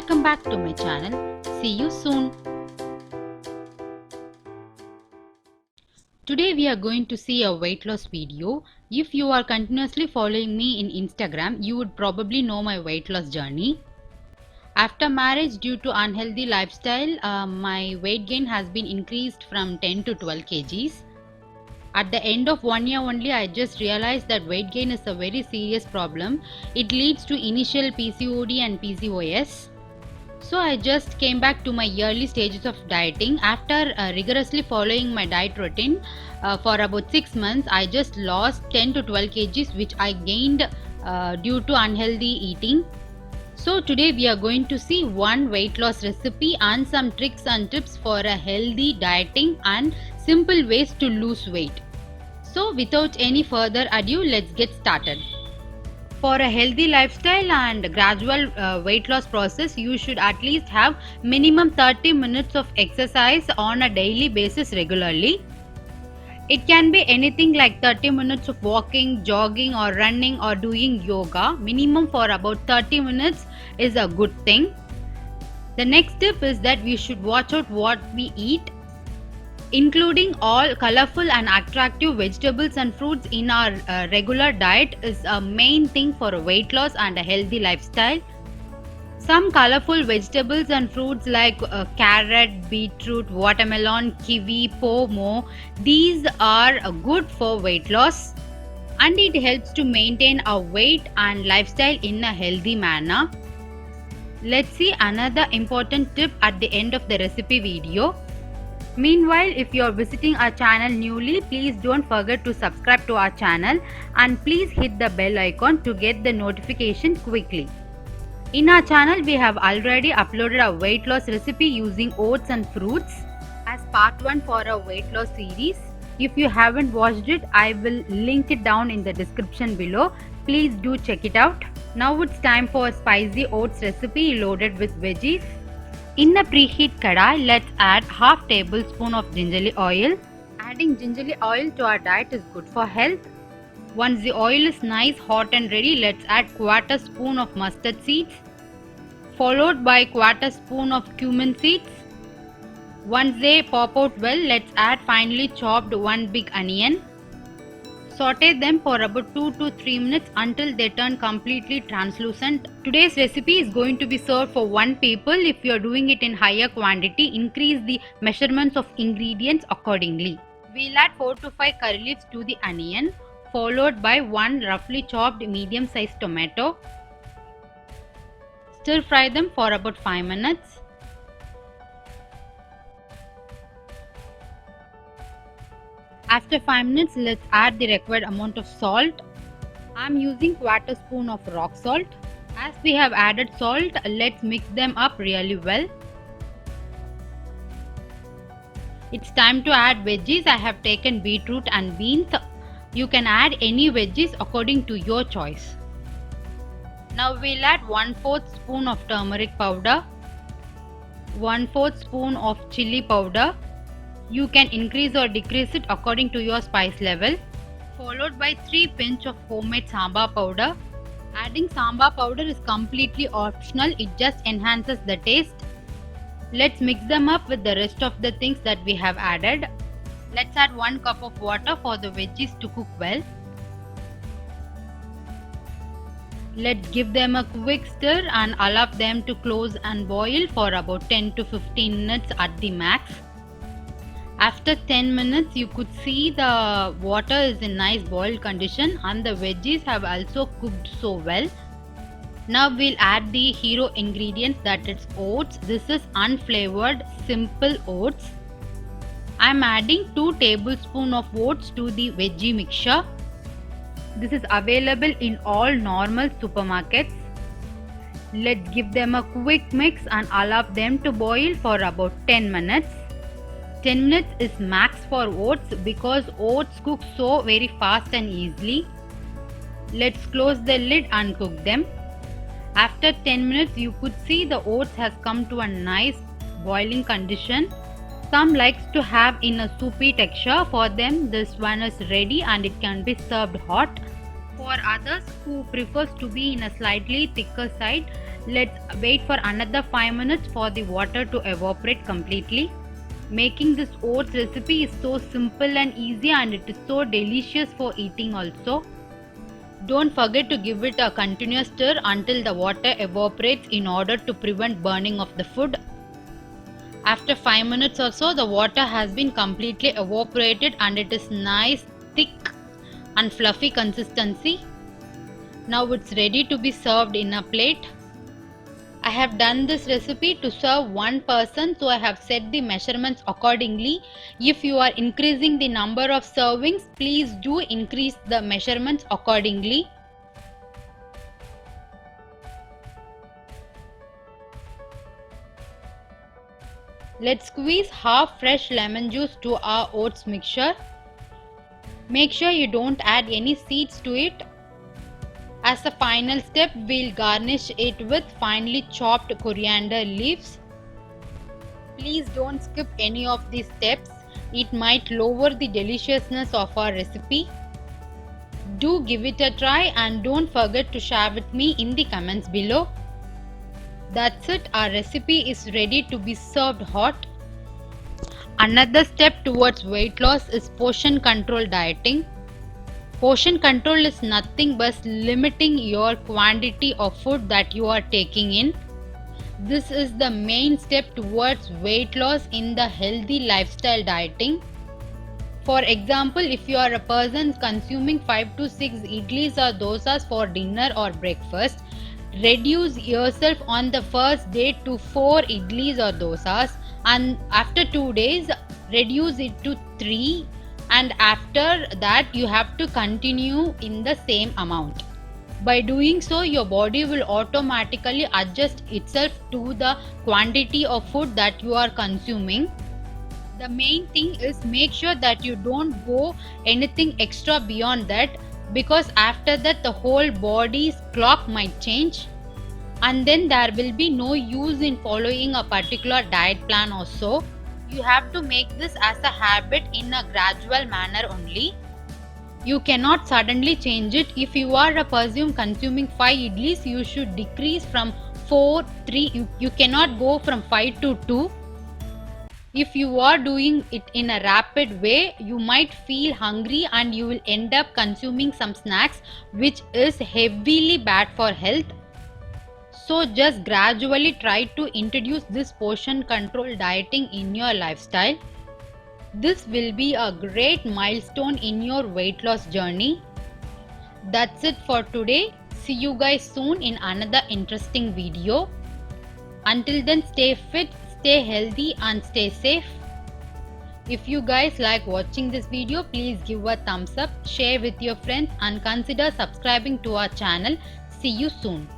Welcome back to my channel. See you soon. Today we are going to see a weight loss video. If you are continuously following me in Instagram, you would probably know my weight loss journey. After marriage, due to unhealthy lifestyle, my weight gain has been increased from 10 to 12 kgs. At the end of 1 year only, I just realized that weight gain is a very serious problem. It leads to initial PCOD and PCOS. So I just came back to my early stages of dieting. After rigorously following my diet routine for about 6 months, I just lost 10 to 12 kgs which I gained due to unhealthy eating. So today we are going to see one weight loss recipe and some tricks and tips for a healthy dieting and simple ways to lose weight. So without any further ado, let's get started. For a healthy lifestyle and gradual weight loss process, you should at least have minimum 30 minutes of exercise on a daily basis regularly. It can be anything like 30 minutes of walking, jogging or running or doing yoga. Minimum for about 30 minutes is a good thing. The next tip is that we should watch out what we eat. Including all colorful and attractive vegetables and fruits in our regular diet is a main thing for a weight loss and a healthy lifestyle. Some colorful vegetables and fruits like carrot, beetroot, watermelon, kiwi, pomo, these are good for weight loss and it helps to maintain our weight and lifestyle in a healthy manner. Let's see another important tip at the end of the recipe video. Meanwhile, if you are visiting our channel newly, please don't forget to subscribe to our channel and please hit the bell icon to get the notification quickly. In our channel, we have already uploaded a weight loss recipe using oats and fruits as part 1 for a weight loss series. If you haven't watched it, I will link it down in the description below. Please do check it out. Now it's time for a spicy oats recipe loaded with veggies. In a preheat kadai, let's add half tablespoon of gingerly oil. Adding gingerly oil to our diet is good for health. Once the oil is nice, hot and ready, let's add quarter spoon of mustard seeds, followed by quarter spoon of cumin seeds. Once they pop out well, let's add finely chopped 1 big onion. Saute them for about 2 to 3 minutes until they turn completely translucent. Today's recipe is going to be served for 1 people. If you are doing it in higher quantity, increase the measurements of ingredients accordingly. We'll add 4 to 5 curry leaves to the onion, followed by 1 roughly chopped medium-sized tomato. Stir fry them for about 5 minutes. After 5 minutes, let's add the required amount of salt. I'm using quarter spoon of rock salt. As we have added salt, let's mix them up really well. It's time to add veggies. I have taken beetroot and beans. You can add any veggies according to your choice. Now we'll add 1/4 spoon of turmeric powder, 1/4 spoon of chili powder. You can increase or decrease it according to your spice level, followed by 3 pinch of homemade sambar powder. Adding sambar powder is completely optional, it just enhances the taste. Let's mix them up with the rest of the things that we have added. Let's add 1 cup of water for the veggies to cook well. Let's give them a quick stir and allow them to close and boil for about 10 to 15 minutes at the max. After 10 minutes, you could see the water is in nice boiled condition and the veggies have also cooked so well. Now we'll add the hero ingredients, that is oats. This is unflavored simple oats. I'm adding 2 tablespoons of oats to the veggie mixture. This is available in all normal supermarkets. Let's give them a quick mix and allow them to boil for about 10 minutes. 10 minutes is max for oats because oats cook so very fast and easily. Let's close the lid and cook them. After 10 minutes, you could see the oats has come to a nice boiling condition. Some likes to have in a soupy texture. For them, this one is ready and it can be served hot. For others who prefers to be in a slightly thicker side, Let's wait for another 5 minutes for the water to evaporate completely. Making this oats recipe is so simple and easy, and it is so delicious for eating also. Don't forget to give it a continuous stir until the water evaporates in order to prevent burning of the food. After 5 minutes or so, the water has been completely evaporated and it is nice, thick and fluffy consistency. Now it's ready to be served in a plate. I have done this recipe to serve one person, so I have set the measurements accordingly. If you are increasing the number of servings, please do increase the measurements accordingly. Let's squeeze half fresh lemon juice to our oats mixture. Make sure you don't add any seeds to it. As a final step, we'll garnish it with finely chopped coriander leaves. Please don't skip any of these steps. It might lower the deliciousness of our recipe. Do give it a try and don't forget to share with me in the comments below. That's it, our recipe is ready to be served hot. Another step towards weight loss is portion control dieting. Portion control is nothing but limiting your quantity of food that you are taking in. This is the main step towards weight loss in the healthy lifestyle dieting. For example, if you are a person consuming 5 to 6 idlis or dosas for dinner or breakfast, reduce yourself on the first day to 4 idlis or dosas, and after 2 days reduce it to 3, and after that you have to continue in the same amount. By doing so, your body will automatically adjust itself to the quantity of food that you are consuming. The main thing is make sure that you don't go anything extra beyond that, because after that the whole body's clock might change, and then there will be no use in following a particular diet plan also. You have to make this as a habit in a gradual manner only. You cannot suddenly change it. If you are a person consuming 5 idlis, you should decrease from 4, 3. You cannot go from 5 to 2. If you are doing it in a rapid way, you might feel hungry and you will end up consuming some snacks, which is heavily bad for health. So just gradually try to introduce this portion control dieting in your lifestyle. This will be a great milestone in your weight loss journey. That's it for today. See you guys soon in another interesting video. Until then, stay fit, stay healthy and stay safe. If you guys like watching this video, please give a thumbs up, share with your friends and consider subscribing to our channel. See you soon.